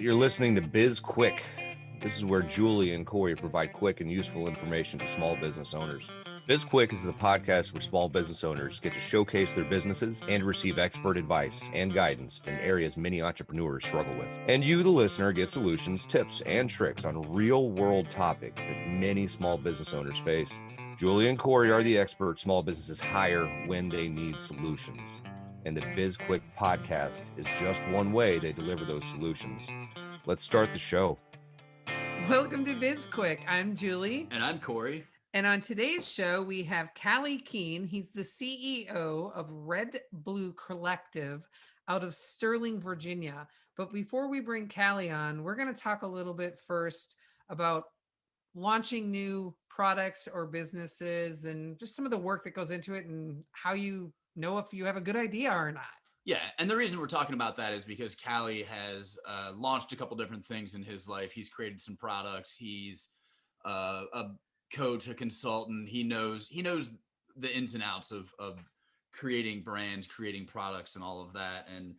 You're listening to BizQuik. This is where Julie and Corey provide quick and useful information to small business owners. BizQuik is the podcast where small business owners get to showcase their businesses and receive expert advice and guidance in areas many entrepreneurs struggle with. And you, the listener, get solutions, tips, and tricks on real-world topics that many small business owners face. Julie and Corey are the experts small businesses hire when they need solutions. And the BizQuik podcast is just one way they deliver those solutions. Let's start the show. Welcome to BizQuik. I'm Julie. And I'm Corey. And on today's show, we have Callye Keen. He's the CEO of Red Blue Collective out of Sterling, Virginia. But before we bring Callye on, we're going to talk a little bit first about launching new products or businesses and just some of the work that goes into it and how you know if you have a good idea or not. Yeah, and the reason we're talking about that is because Callye has launched a couple different things in his life. He's created some products. He's a coach, a consultant. He knows the ins and outs of creating brands, creating products, and all of that. And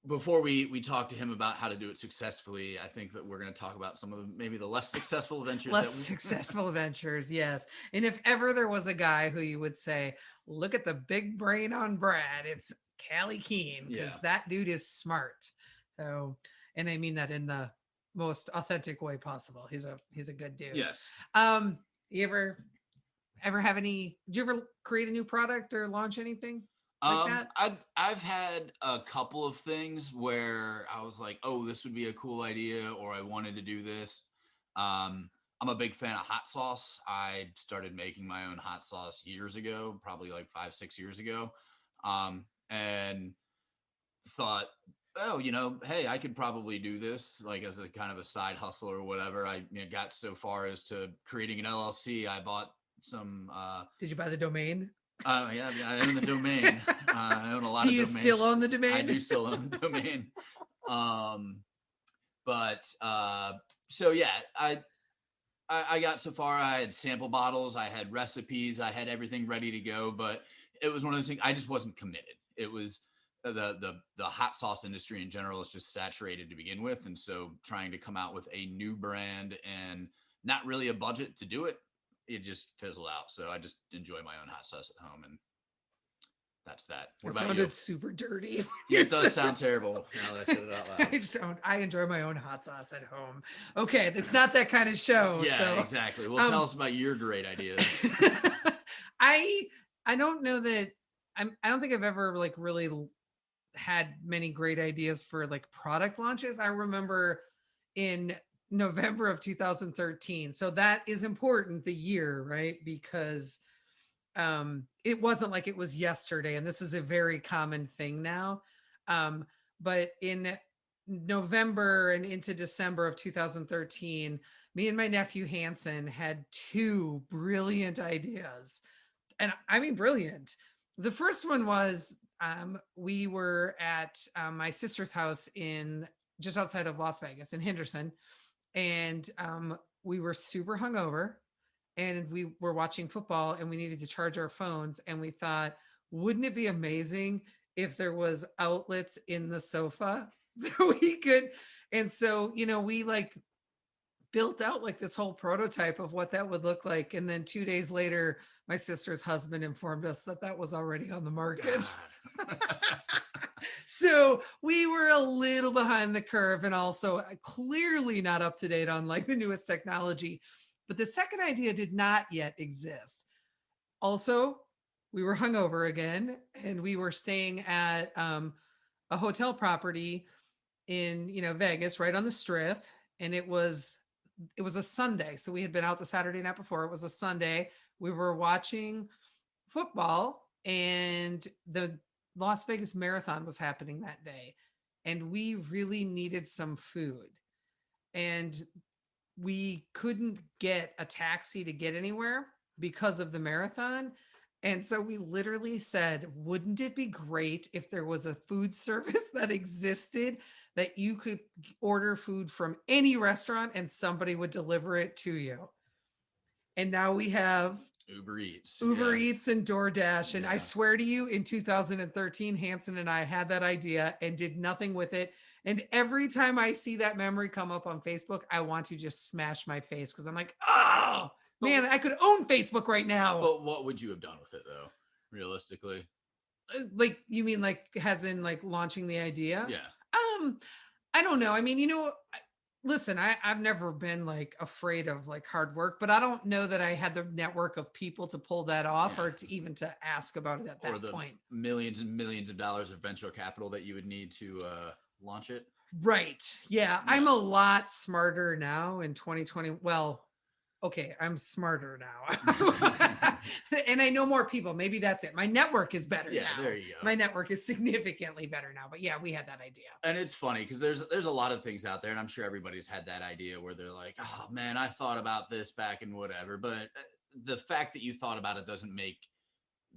before we talk to him about how to do it successfully, I think that we're going to talk about some of maybe the less successful ventures. Successful ventures, yes. And if ever there was a guy who you would say, look at the big brain on Brad, it's Callye Keen, because that dude is smart. So, and I mean that in the most authentic way possible. He's a good dude. Yes. You ever have any? Did you ever create a new product or launch anything like that? I've had a couple of things where I was like, oh, this would be a cool idea, or I wanted to do this. I'm a big fan of hot sauce. I started making my own hot sauce years ago, probably like 5-6 years ago. And thought, oh, hey, I could probably do this like as a kind of a side hustle or whatever. I got so far as to creating an LLC. I bought some. Did you buy the domain? Yeah, I own the domain. I own a lot of domains. Do you still own the domain? I do still own the domain. So yeah, I got so far. I had sample bottles, I had recipes, I had everything ready to go, but it was one of those things I just wasn't committed. It was the hot sauce industry in general is just saturated to begin with. And so trying to come out with a new brand and not really a budget to do it, it just fizzled out. So I just enjoy my own hot sauce at home, and that's that. What about you? It sounded super dirty. Yeah, it does sound terrible now that I said it out loud. I enjoy my own hot sauce at home. Okay, it's not that kind of show. Yeah, so, exactly. Well, tell us about your great ideas. I don't know that I don't think I've ever like really had many great ideas for like product launches. I remember in November of 2013. So that is important, the year, right? Because it wasn't like it was yesterday, and this is a very common thing now. But in November and into December of 2013, me and my nephew Hanson had two brilliant ideas. And I mean, brilliant. The first one was we were at my sister's house in just outside of Las Vegas in Henderson. And we were super hungover and we were watching football and we needed to charge our phones. And we thought, wouldn't it be amazing if there was outlets in the sofa that we could? And so, we like built out like this whole prototype of what that would look like. And then 2 days later, my sister's husband informed us that was already on the market. So we were a little behind the curve and also clearly not up to date on like the newest technology. But the second idea did not yet exist. Also, we were hungover again and we were staying at a hotel property in, Vegas, right on the Strip. And it was a Sunday. So we had been out the Saturday night before. It was a Sunday. We were watching football and the Las Vegas Marathon was happening that day. And we really needed some food. And we couldn't get a taxi to get anywhere because of the marathon. And so we literally said, wouldn't it be great if there was a food service that existed that you could order food from any restaurant and somebody would deliver it to you? And now we have Uber Eats. Uber Eats and DoorDash. And I Yeah. swear to you, in 2013, Hanson and I had that idea and did nothing with it. And every time I see that memory come up on Facebook, I want to just smash my face because I'm like, oh, man, I could own Facebook right now. But what would you have done with it, though, realistically? Like, you mean like as in like launching the idea? Yeah. I don't know. I mean, listen, I've never been like afraid of like hard work, but I don't know that I had the network of people to pull that off or to even to ask about it at that point. Millions and millions of dollars of venture capital that you would need to launch it. Right. Yeah. I'm a lot smarter now in 2020. Well, okay, I'm smarter now. And I know more people. Maybe that's it. My network is better now. There you go. My network is significantly better now. But yeah, we had that idea. And it's funny because there's a lot of things out there, and I'm sure everybody's had that idea where they're like, oh man, I thought about this back in whatever. But the fact that you thought about it doesn't make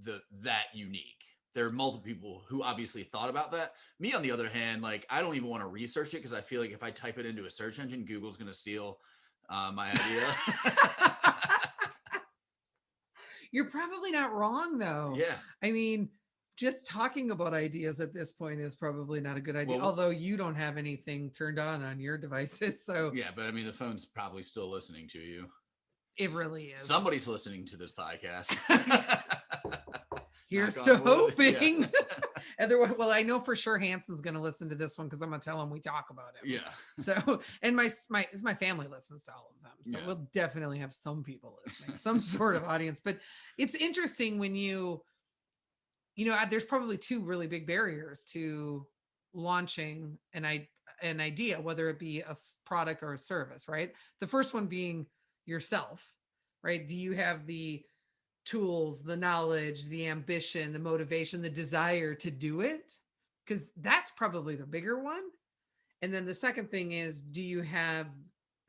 that unique. There are multiple people who obviously thought about that. Me, on the other hand, like I don't even want to research it because I feel like if I type it into a search engine, Google's going to steal my idea. You're probably not wrong, though. Yeah. I mean, just talking about ideas at this point is probably not a good idea. Although you don't have anything turned on your devices, so yeah. But I mean, the phone's probably still listening to you. It really is. Somebody's listening to this podcast. Here's to hoping. Yeah. Well, I know for sure Hanson's going to listen to this one because I'm going to tell him we talk about it. Yeah. So, and my family listens to all of them. So we'll definitely have some people listening, some sort of audience. But it's interesting when there's probably two really big barriers to launching an idea, whether it be a product or a service, right? The first one being yourself, right? Do you have the tools, the knowledge, the ambition, the motivation, the desire to do it? Because that's probably the bigger one. And then the second thing is, do you have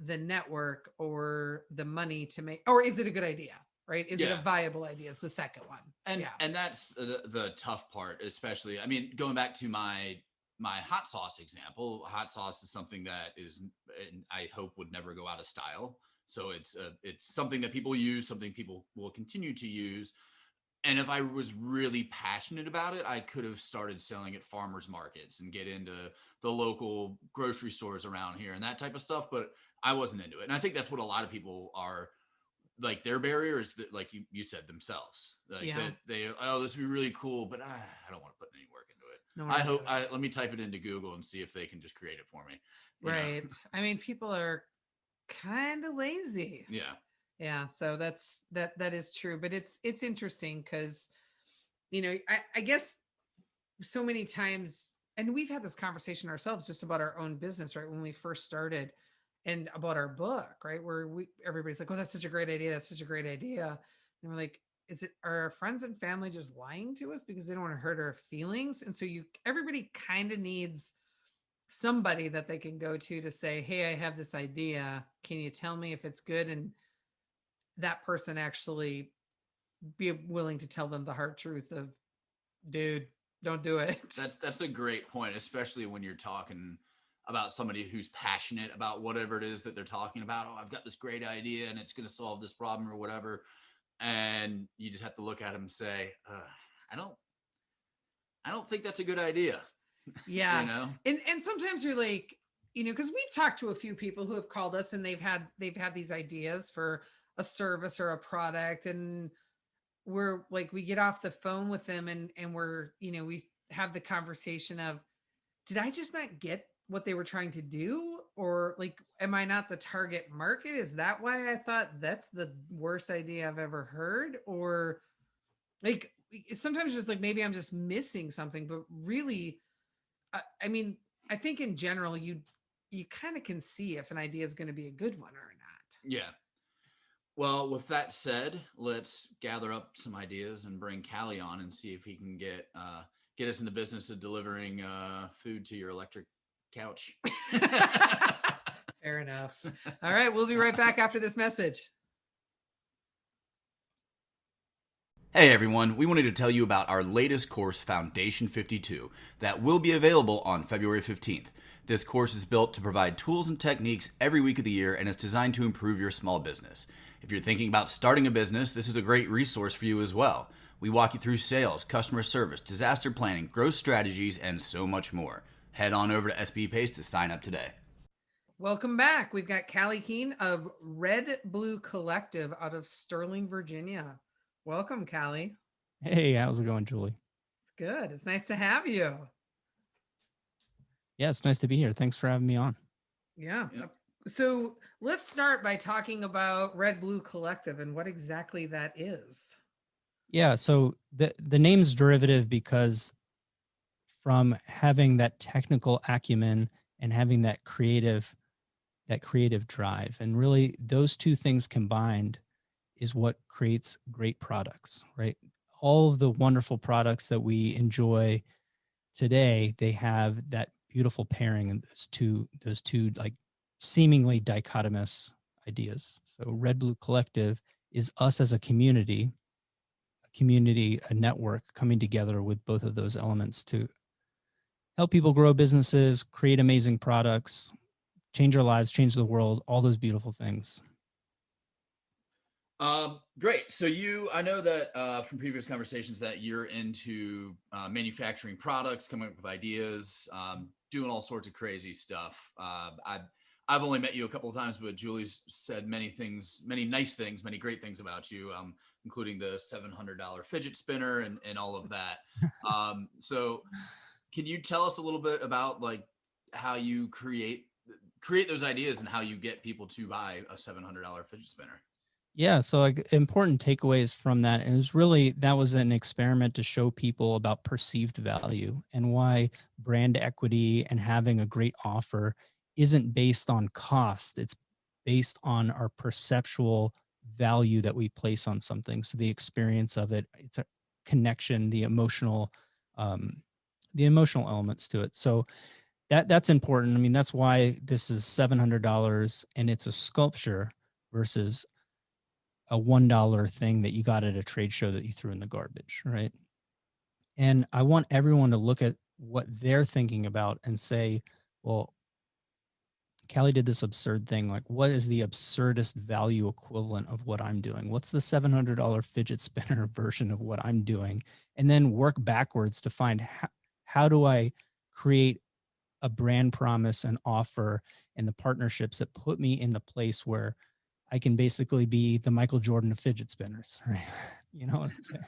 the network or the money to make, or is it a good idea? Right? Is it a viable idea? Is the second one. And that's the tough part, especially, I mean, going back to my hot sauce example, hot sauce is something that I hope would never go out of style. So it's something that people use, something people will continue to use. And if I was really passionate about it, I could have started selling at farmers markets and get into the local grocery stores around here and that type of stuff. But I wasn't into it. And I think that's what a lot of people are, like, their barrier is that, like you said, themselves. Like that this would be really cool, but I don't want to put any work into it. Let me type it into Google and see if they can just create it for me. Right. I mean, people are kind of lazy. Yeah. So that is true, but it's interesting because, I guess so many times, and we've had this conversation ourselves just about our own business, right? When we first started and about our book, right? Where everybody's like, oh, that's such a great idea. That's such a great idea. And we're like, are our friends and family just lying to us because they don't want to hurt our feelings? And so everybody kind of needs somebody that they can go to say, hey, I have this idea. Can you tell me if it's good? And that person actually be willing to tell them the hard truth of, dude, don't do it. That's a great point, especially when you're talking about somebody who's passionate about whatever it is that they're talking about. Oh, I've got this great idea and it's going to solve this problem or whatever. And you just have to look at them and say, I don't think that's a good idea. Yeah. And sometimes you're like, because we've talked to a few people who have called us and they've had these ideas for a service or a product. And we're like, we get off the phone with them and we're, we have the conversation of, did I just not get what they were trying to do? Or like, am I not the target market? Is that why I thought that's the worst idea I've ever heard? Or like, sometimes just like, maybe I'm just missing something, but really, I mean, I think in general, you kind of can see if an idea is going to be a good one or not. Yeah. Well, with that said, let's gather up some ideas and bring Callye on and see if he can get us in the business of delivering food to your electric couch. Fair enough. All right. We'll be right back after this message. Hey everyone, we wanted to tell you about our latest course, Foundation 52, that will be available on February 15th. This course is built to provide tools and techniques every week of the year and is designed to improve your small business. If you're thinking about starting a business, this is a great resource for you as well. We walk you through sales, customer service, disaster planning, growth strategies, and so much more. Head on over to SB Pace to sign up today. Welcome back. We've got Callye Keen of Red Blue Collective out of Sterling, Virginia. Welcome, Callye. Hey, how's it going, Julie? It's good. It's nice to have you. Yeah, it's nice to be here. Thanks for having me on. Yeah. Yep. So let's start by talking about Red Blue Collective and what exactly that is. Yeah, so the name's derivative because from having that technical acumen and having that creative drive, and really those two things combined is what creates great products, right? All of the wonderful products that we enjoy today, they have that beautiful pairing and those two like seemingly dichotomous ideas. So Red Blue Collective is us as a community, a network coming together with both of those elements to help people grow businesses, create amazing products, change our lives, change the world, all those beautiful things. Great. So I know that from previous conversations that you're into manufacturing products, coming up with ideas, doing all sorts of crazy stuff. I've only met you a couple of times, but Julie's said many things, many nice things, many great things about you, including the $700 fidget spinner and all of that. So can you tell us a little bit about like how you create those ideas and how you get people to buy a $700 fidget spinner? Yeah, so like important takeaways from that, and it was really, that was an experiment to show people about perceived value and why brand equity and having a great offer isn't based on cost. It's based on our perceptual value that we place on something. So the experience of it, it's a connection, the emotional elements to it. So that's important. I mean, that's why this is $700 and it's a sculpture versus a $1 thing that you got at a trade show that you threw in the garbage, right? And I want everyone to look at what they're thinking about and say, well, Callye did this absurd thing. Like, what is the absurdist value equivalent of what I'm doing? What's the $700 fidget spinner version of what I'm doing? And then work backwards to find how do I create a brand promise and offer and the partnerships that put me in the place where I can basically be the Michael Jordan of fidget spinners, right? You know what I'm saying?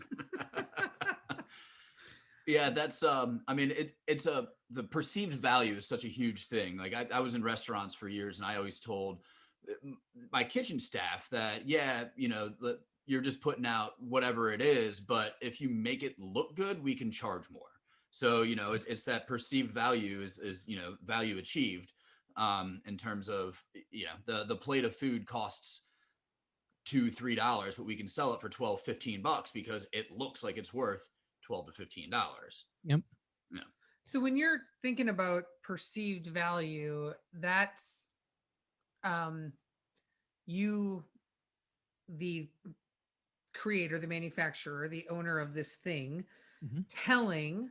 Yeah, that's I mean, the perceived value is such a huge thing. Like I was in restaurants for years and I always told my kitchen staff that, yeah, you know, you're just putting out whatever it is, but if you make it look good, we can charge more. So, you know, it's that perceived value is, you know, value achieved in terms of, you know, the plate of food costs $2-3, but we can sell it for $12-15 because it looks like it's worth $12 to $15. Yep. Yeah. So when you're thinking about perceived value, that's you, the creator, the manufacturer, the owner of this thing, telling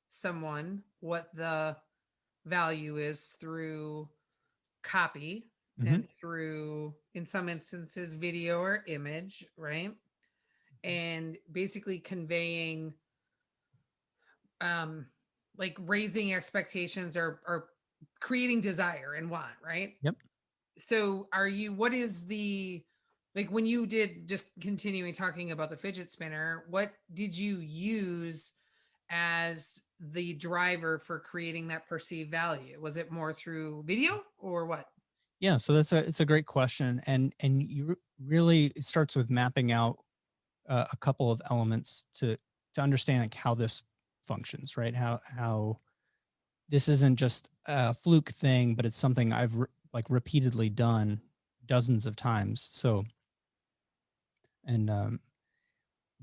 someone what the value is through copy and through, in some instances, video or image, right? And basically conveying like raising expectations or creating desire and want, right? Yep. So what is the, like when you did, just continuing talking about the fidget spinner, what did you use as the driver for creating that perceived value? Was it more through video or what? Yeah, so it's a great question, and you really, it starts with mapping out a couple of elements to understand like how this functions, right? How this isn't just a fluke thing, but it's something I've repeatedly done dozens of times. So, and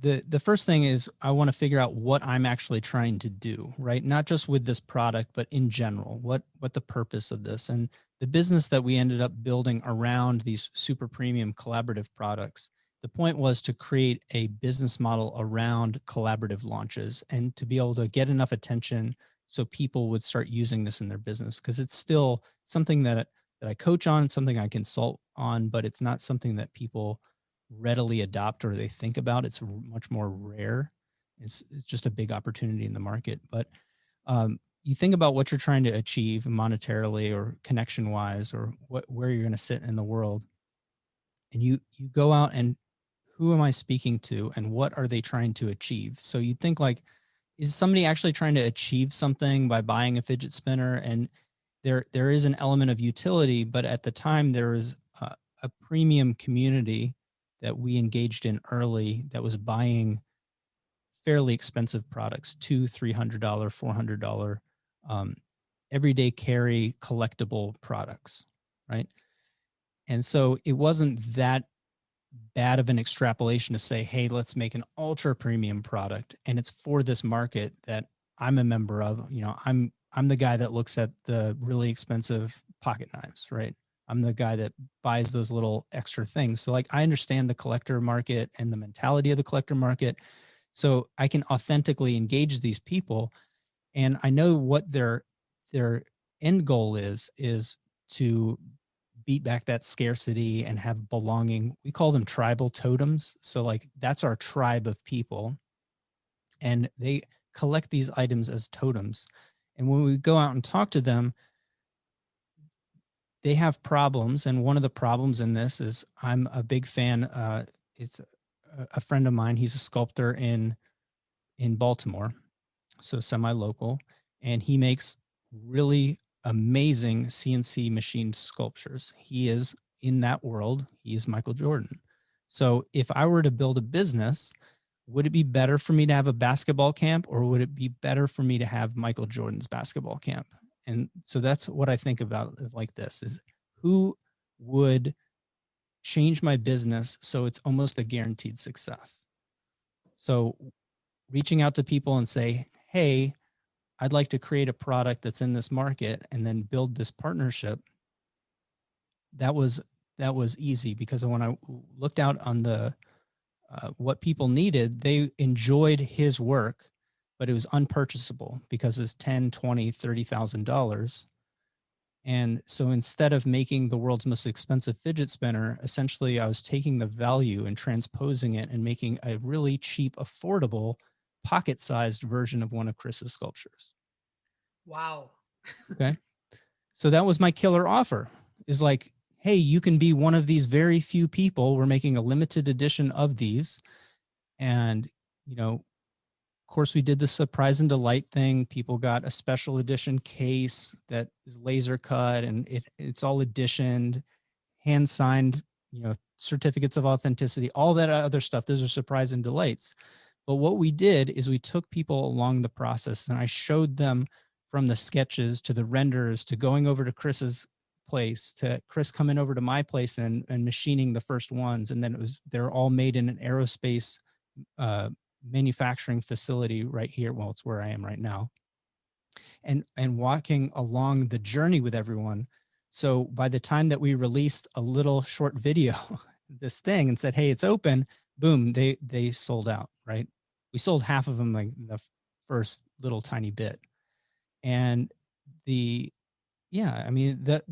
the first thing is I want to figure out what I'm actually trying to do, right? Not just with this product, but in general, what the purpose of this. And the business that we ended up building around these super premium collaborative products, the point was to create a business model around collaborative launches and to be able to get enough attention so people would start using this in their business, because it's still something that that I coach on, something I consult on, but it's not something that people readily adopt or they think about. It's much more rare. It's just a big opportunity in the market. But you think about what you're trying to achieve monetarily or connection wise, or where you're going to sit in the world. And you go out and who am I speaking to and what are they trying to achieve? So you think like, is somebody actually trying to achieve something by buying a fidget spinner? And there is an element of utility, but at the time there was a premium community that we engaged in early that was buying fairly expensive products, $200, $300, $400 everyday carry collectible products, right? And so it wasn't that bad of an extrapolation to say, hey, let's make an ultra premium product, and it's for this market that I'm a member of. You know, I'm the guy that looks at the really expensive pocket knives, right? I'm the guy that buys those little extra things. So like I understand the collector market and the mentality of the collector market. So I can authentically engage these people, and I know what their end goal is to beat back that scarcity and have belonging. We call them tribal totems. So like that's our tribe of people, and they collect these items as totems. And when we go out and talk to them, they have problems. And one of the problems in this is I'm a big fan. It's a friend of mine. He's a sculptor in Baltimore, so semi-local, and he makes really amazing CNC machined sculptures. He is in that world. He is Michael Jordan. So if I were to build a business, would it be better for me to have a basketball camp, or would it be better for me to have Michael Jordan's basketball camp? And so that's what I think about like this is who would change my business so it's almost a guaranteed success. So reaching out to people and say, hey, I'd like to create a product that's in this market and then build this partnership. That was easy, because when I looked out on the what people needed, they enjoyed his work, but it was unpurchasable because it's $10,000, $20,000, $30,000. And so instead of making the world's most expensive fidget spinner, essentially I was taking the value and transposing it and making a really cheap, affordable, pocket-sized version of one of Chris's sculptures. Wow. Okay. So that was my killer offer, is like, hey, you can be one of these very few people. We're making a limited edition of these. And, you know, of course, we did the surprise and delight thing. People got a special edition case that is laser cut, and it's all editioned, hand signed, you know, certificates of authenticity, all that other stuff. Those are surprise and delights. But what we did is we took people along the process, and I showed them from the sketches to the renders to going over to Chris's place, to Chris coming over to my place and machining the first ones. And then they're all made in an aerospace manufacturing facility right here. Well, it's where I am right now. And walking along the journey with everyone. So by the time that we released a little short video, this thing, and said, hey, it's open, boom, they sold out, right? We sold half of them like the first little tiny bit. And the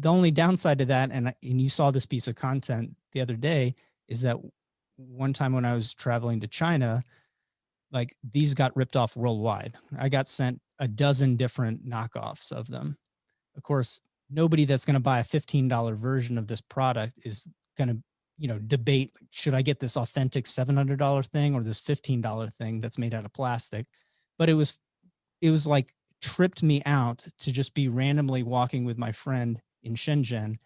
only downside to that, and you saw this piece of content the other day, is that one time when I was traveling to China, like these got ripped off worldwide. I got sent a dozen different knockoffs of them. Of course, nobody that's going to buy a $15 version of this product is going to, you know, debate, should I get this authentic $700 thing or this $15 thing that's made out of plastic? But it was like tripped me out to just be randomly walking with my friend in Shenzhen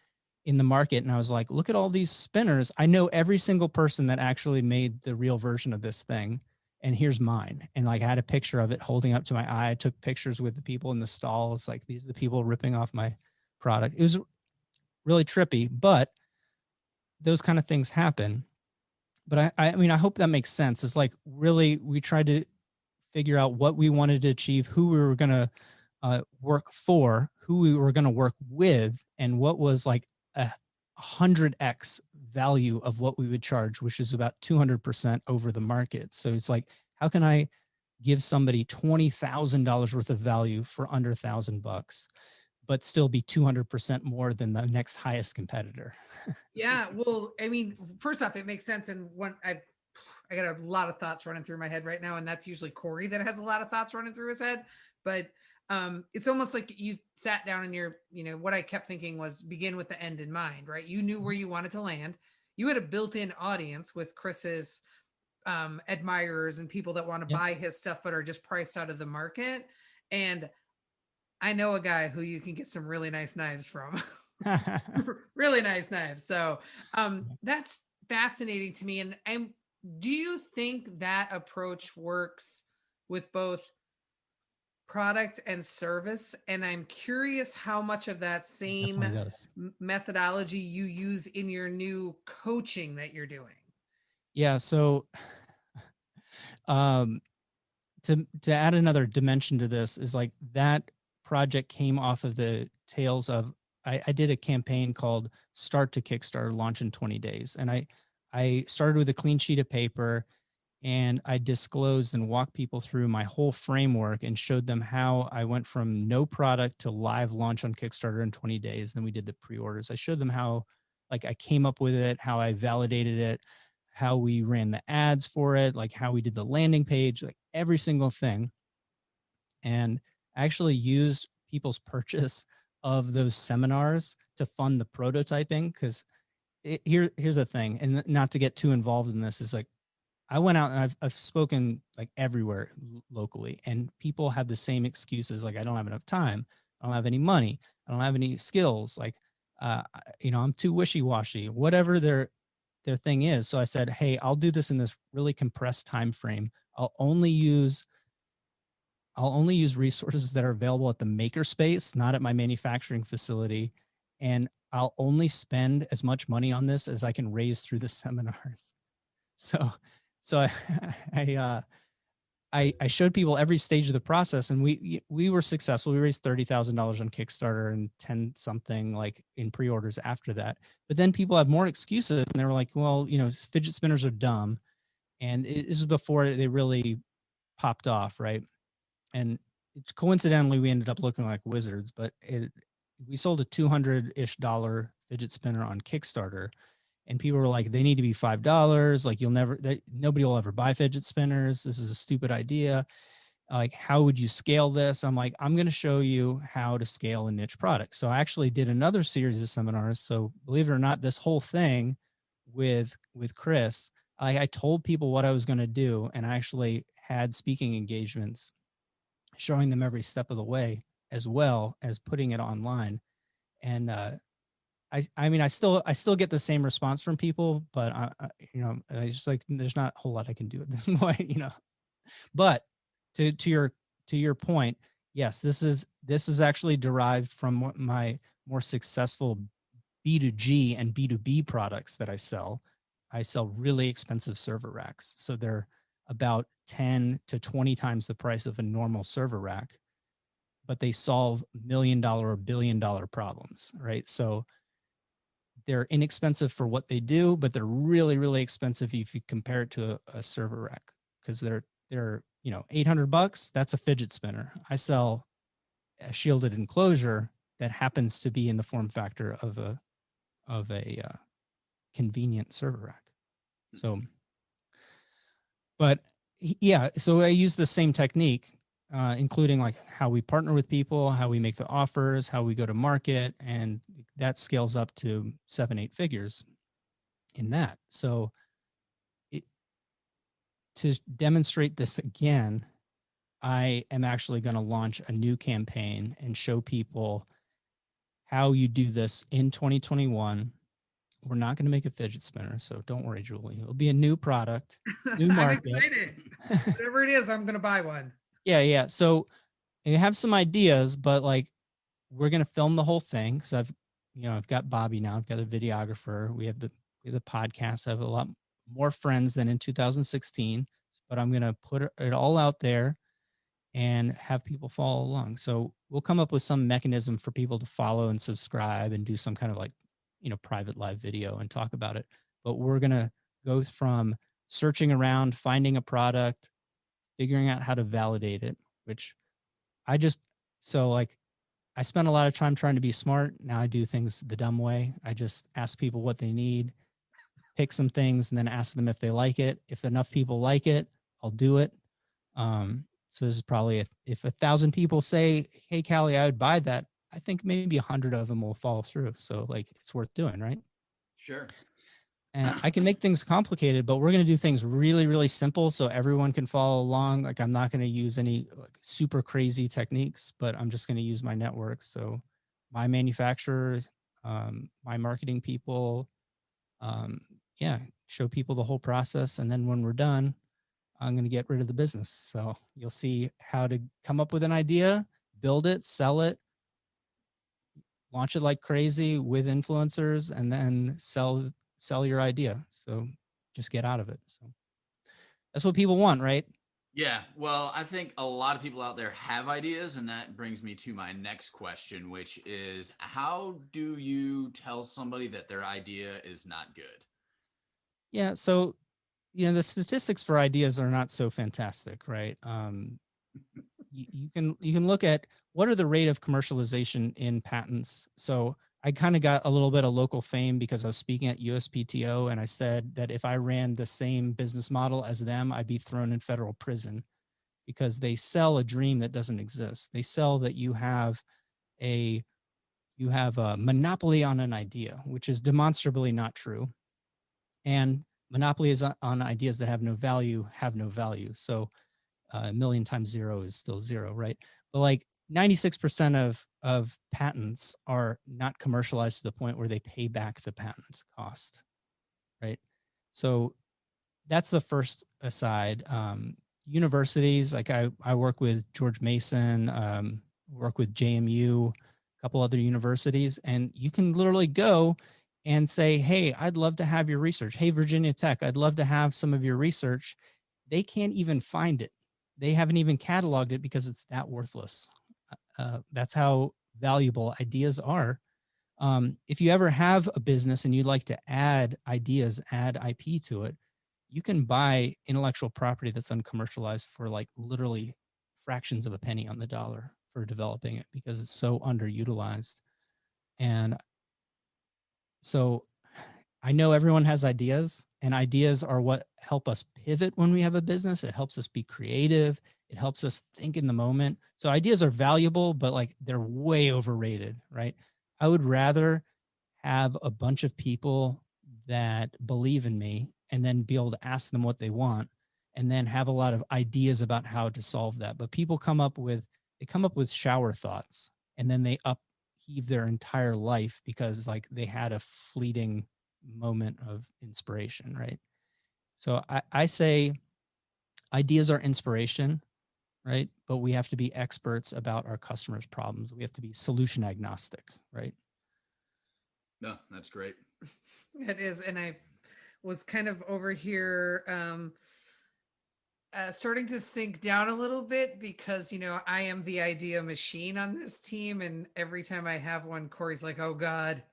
in the market. And I was like, look at all these spinners. I know every single person that actually made the real version of this thing. And here's mine. And like I had a picture of it holding up to my eye. I took pictures with the people in the stall. It's like, these are the people ripping off my product. It was really trippy, but those kind of things happen. But I mean, I hope that makes sense. It's like, really, we tried to figure out what we wanted to achieve, who we were going to work for, who we were going to work with, and what was like a 100x value of what we would charge, which is about 200% over the market. So it's like, how can I give somebody $20,000 worth of value for under $1,000? but still be 200% more than the next highest competitor. Yeah. Well, I mean, first off, it makes sense. And I got a lot of thoughts running through my head right now, and that's usually Corey that has a lot of thoughts running through his head. But it's almost like you sat down and what I kept thinking was begin with the end in mind, right? You knew where you wanted to land. You had a built-in audience with Chris's admirers and people that want to buy his stuff but are just priced out of the market. And I know a guy who you can get some really nice knives from. Really nice knives. So that's fascinating to me. And do you think that approach works with both product and service? And I'm curious how much of that same methodology you use in your new coaching that you're doing. Yeah. So to add another dimension to this is like that project came off of the tails of, I did a campaign called Start to Kickstarter, Launch in 20 Days. And I started with a clean sheet of paper, and I disclosed and walked people through my whole framework and showed them how I went from no product to live launch on Kickstarter in 20 days. Then we did the pre-orders. I showed them how, like, I came up with it, how I validated it, how we ran the ads for it, like how we did the landing page, like every single thing. And actually used people's purchase of those seminars to fund the prototyping. Because here's the thing, and not to get too involved in this, is like I went out and I've spoken like everywhere locally, and people have the same excuses. Like, I don't have enough time. I don't have any money. I don't have any skills. Like, I'm too wishy-washy, whatever their thing is. So I said, hey, I'll do this in this really compressed time frame. I'll only use resources that are available at the makerspace, not at my manufacturing facility. And I'll only spend as much money on this as I can raise through the seminars. So I showed people every stage of the process, and we were successful. We raised $30,000 on Kickstarter and 10 something like in pre-orders after that. But then people have more excuses, and they were like, well, fidget spinners are dumb. And this is before they really popped off, right? And coincidentally, we ended up looking like wizards, but we sold a $200-ish fidget spinner on Kickstarter, and people were like, they need to be $5. Like, nobody will ever buy fidget spinners. This is a stupid idea. Like, how would you scale this? I'm like, I'm going to show you how to scale a niche product. So I actually did another series of seminars. So believe it or not, this whole thing with Chris, I told people what I was going to do, and I actually had speaking engagements showing them every step of the way, as well as putting it online. And I mean, I still get the same response from people, but I just like, there's not a whole lot I can do at this point, But to your point, yes, this is actually derived from my more successful B2G and B2B products that I sell. I sell really expensive server racks, so they're about 10 to 20 times the price of a normal server rack, but they solve $1 million or $1 billion problems, right? So they're inexpensive for what they do, but they're really, really expensive if you compare it to a server rack, because they're $800. That's a fidget spinner. I sell a shielded enclosure that happens to be in the form factor of a convenient server rack. So, but yeah, so I use the same technique, including like how we partner with people, how we make the offers, how we go to market, and that scales up to 7-8 figures in that. So to demonstrate this again, I am actually going to launch a new campaign and show people how you do this in 2021. We're not going to make a fidget spinner, so don't worry, Julie. It'll be a new product, new market. I'm excited. Whatever it is, I'm going to buy one. Yeah. So you have some ideas, but like, we're going to film the whole thing, because I've got Bobby now. I've got a videographer. We have the podcast. I have a lot more friends than in 2016, but I'm going to put it all out there and have people follow along. So we'll come up with some mechanism for people to follow and subscribe and do some kind of like, private live video and talk about it. But we're going to go from searching around, finding a product, figuring out how to validate it, which I spent a lot of time trying to be smart. Now I do things the dumb way. I just ask people what they need, pick some things, and then ask them if they like it. If enough people like it, I'll do it. So this is probably if 1,000 people say, "Hey, Callye, I would buy that," I think maybe 100 of them will follow through. So like it's worth doing, right? Sure. And I can make things complicated, but we're going to do things really, really simple so everyone can follow along. Like I'm not going to use any like super crazy techniques, but I'm just going to use my network. So my manufacturers, my marketing people, yeah, show people the whole process. And then when we're done, I'm going to get rid of the business. So you'll see how to come up with an idea, build it, sell it, launch it like crazy with influencers, and then sell your idea. So just get out of it. So that's what people want, right? Yeah, well, I think a lot of people out there have ideas, and that brings me to my next question, which is how do you tell somebody that their idea is not good? Yeah. So, the statistics for ideas are not so fantastic, right? You can look at what are the rate of commercialization in patents. So I kind of got a little bit of local fame because I was speaking at USPTO, and I said that if I ran the same business model as them, I'd be thrown in federal prison because they sell a dream that doesn't exist. They sell that a you have a monopoly on an idea, which is demonstrably not true. And monopoly is on ideas that have no value, have no value. So a million times zero is still zero, right? But like 96% of patents are not commercialized to the point where they pay back the patent cost, right? So that's the first aside. Universities, like I work with George Mason, work with JMU, a couple other universities, and you can literally go and say, hey, I'd love to have your research. Hey, Virginia Tech, I'd love to have some of your research. They can't even find it. They haven't even cataloged it because it's that worthless. That's how valuable ideas are. If you ever have a business and you'd like to add ideas, add IP to it, you can buy intellectual property that's uncommercialized for like literally fractions of a penny on the dollar for developing it because it's so underutilized. And so I know everyone has ideas, and ideas are what help us pivot when we have a business. It helps us be creative. It helps us think in the moment. So ideas are valuable, but like they're way overrated, right? I would rather have a bunch of people that believe in me and then be able to ask them what they want and then have a lot of ideas about how to solve that. But people come up with shower thoughts, and then they upheave their entire life because like they had a fleeting moment of inspiration, right? So I say ideas are inspiration, right? But we have to be experts about our customers' problems. We have to be solution agnostic, right? No, that's great. It is. And I was kind of over here starting to sink down a little bit because, I am the idea machine on this team. And every time I have one, Corey's like, oh God,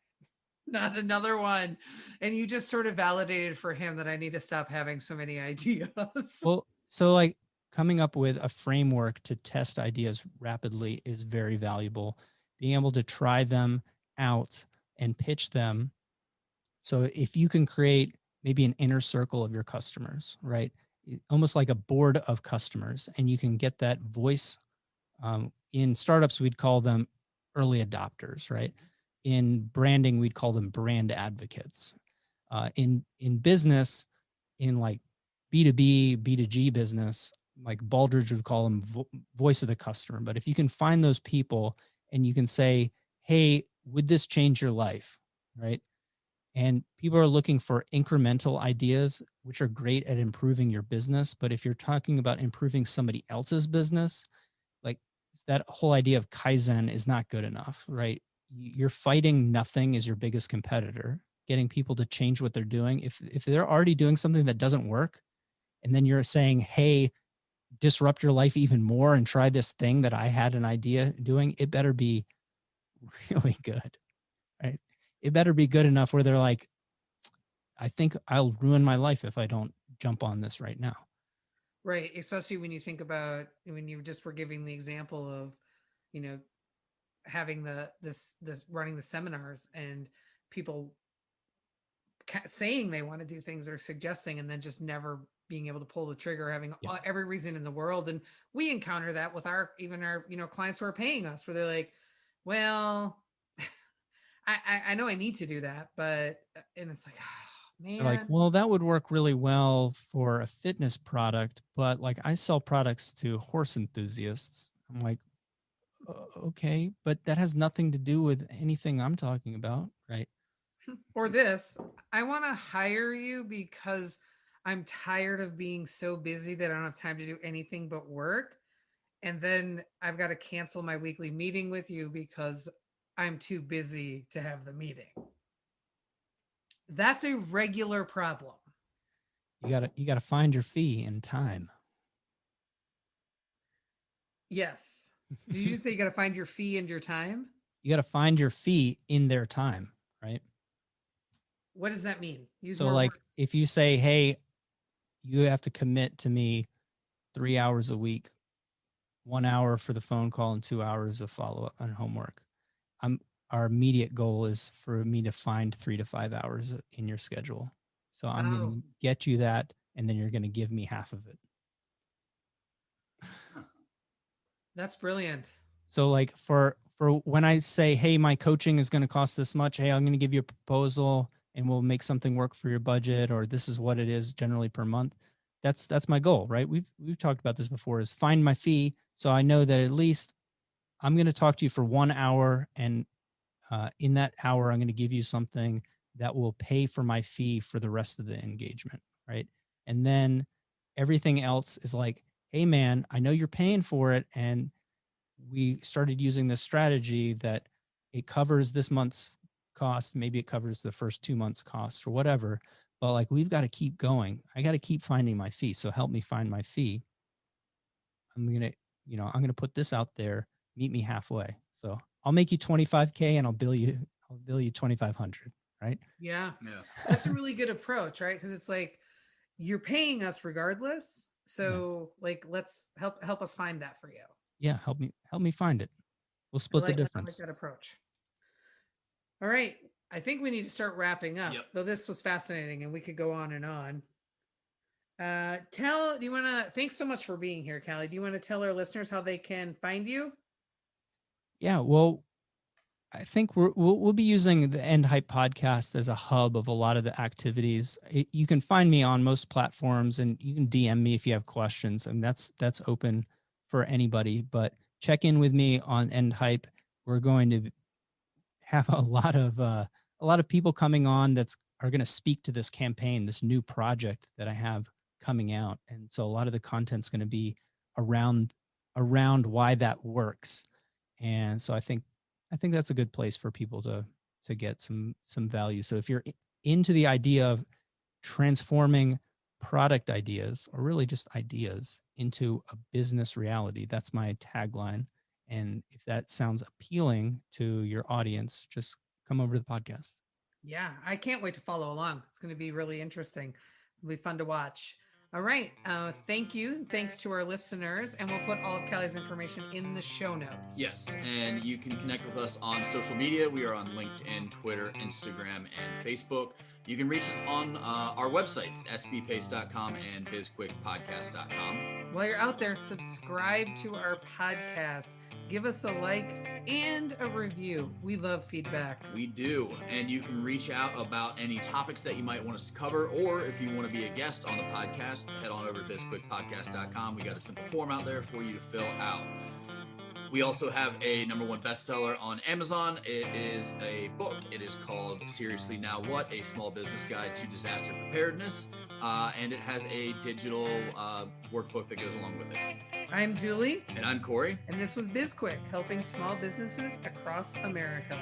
not another one. And you just sort of validated for him that I need to stop having so many ideas. Well, so like coming up with a framework to test ideas rapidly is very valuable. Being able to try them out and pitch them. So if you can create maybe an inner circle of your customers, right? Almost like a board of customers, and you can get that voice. In startups, we'd call them early adopters, right? In branding, we'd call them brand advocates. In business, in like B2B, B2G business, like Baldrige would call them voice of the customer. But if you can find those people and you can say, hey, would this change your life, right? And people are looking for incremental ideas, which are great at improving your business. But if you're talking about improving somebody else's business, like that whole idea of Kaizen is not good enough, right? You're fighting nothing as your biggest competitor, getting people to change what they're doing. If they're already doing something that doesn't work, and then you're saying, hey, disrupt your life even more and try this thing that I had an idea doing, it better be really good, right? It better be good enough where they're like, I think I'll ruin my life if I don't jump on this right now. Right. Especially when you think about when you just were giving the example of, you know, having this running the seminars and people saying they want to do things or suggesting and then just never being able to pull the trigger, having every reason in the world. And we encounter that with our clients who are paying us, where they're like, well, I know I need to do that, but, and it's like, oh, man. They're like, well, that would work really well for a fitness product, but like I sell products to horse enthusiasts. I'm like, okay, but that has nothing to do with anything I'm talking about, right? Or this, I want to hire you because I'm tired of being so busy that I don't have time to do anything but work. And then I've got to cancel my weekly meeting with you because I'm too busy to have the meeting. That's a regular problem. You gotta find your fee in time. Yes. Did you say you got to find your fee and your time? You gotta find your fee in their time, right? What does that mean? Use so more like words. If you say, hey, you have to commit to me 3 hours a week, 1 hour for the phone call and 2 hours of follow-up on homework. Our immediate goal is for me to find 3 to 5 hours in your schedule. So I'm going to get you that, and then you're going to give me half of it. That's brilliant. So like for when I say, hey, my coaching is going to cost this much, hey, I'm going to give you a proposal and we'll make something work for your budget, or this is what it is generally per month. That's my goal, right? We've talked about this before, is find my fee. So I know that at least I'm going to talk to you for 1 hour, and in that hour, I'm going to give you something that will pay for my fee for the rest of the engagement, right? And then everything else is like, hey, man, I know you're paying for it, and we started using this strategy that it covers this month's cost. Maybe it covers the first 2 months' cost or whatever, but like, we've got to keep going. I got to keep finding my fee. So help me find my fee. I'm going to put this out there, meet me halfway. So I'll make you 25K and I'll bill you 2,500. Right. Yeah. That's a really good approach, right? Because it's like, you're paying us regardless. So like, let's help us find that for you. Yeah. Help me find it. We'll split the difference. I like that approach. All right. I think we need to start wrapping up, though this was fascinating and we could go on and on. Thanks so much for being here, Callye. Do you want to tell our listeners how they can find you? Yeah, well, I think we'll be using the End Hype podcast as a hub of a lot of the activities. You can find me on most platforms, and you can DM me if you have questions, and that's open for anybody. But check in with me on End Hype. We're going to have a lot of people coming on that are going to speak to this campaign, this new project that I have coming out, and so a lot of the content's going to be around why that works. And so I think that's a good place for people to get some value. So if you're into the idea of transforming product ideas, or really just ideas, into a business reality, that's my tagline. And if that sounds appealing to your audience, just come over to the podcast. Yeah, I can't wait to follow along. It's going to be really interesting. It'll be fun to watch. All right. Thank you. Thanks to our listeners. And we'll put all of Callye's information in the show notes. Yes. And you can connect with us on social media. We are on LinkedIn, Twitter, Instagram, and Facebook. You can reach us on our websites, sbpace.com and bizquickpodcast.com. While you're out there, subscribe to our podcast. Give us a like and a review. We love feedback. We do. And you can reach out about any topics that you might want us to cover, or if you want to be a guest on the podcast, head on over to bizquickpodcast.com. We got a simple form out there for you to fill out. We also have a #1 bestseller on Amazon. It is a book. It is called Seriously Now What? A Small Business Guide to Disaster Preparedness. And it has a digital workbook that goes along with it. I'm Julie. And I'm Corey. And this was BizQuik, helping small businesses across America.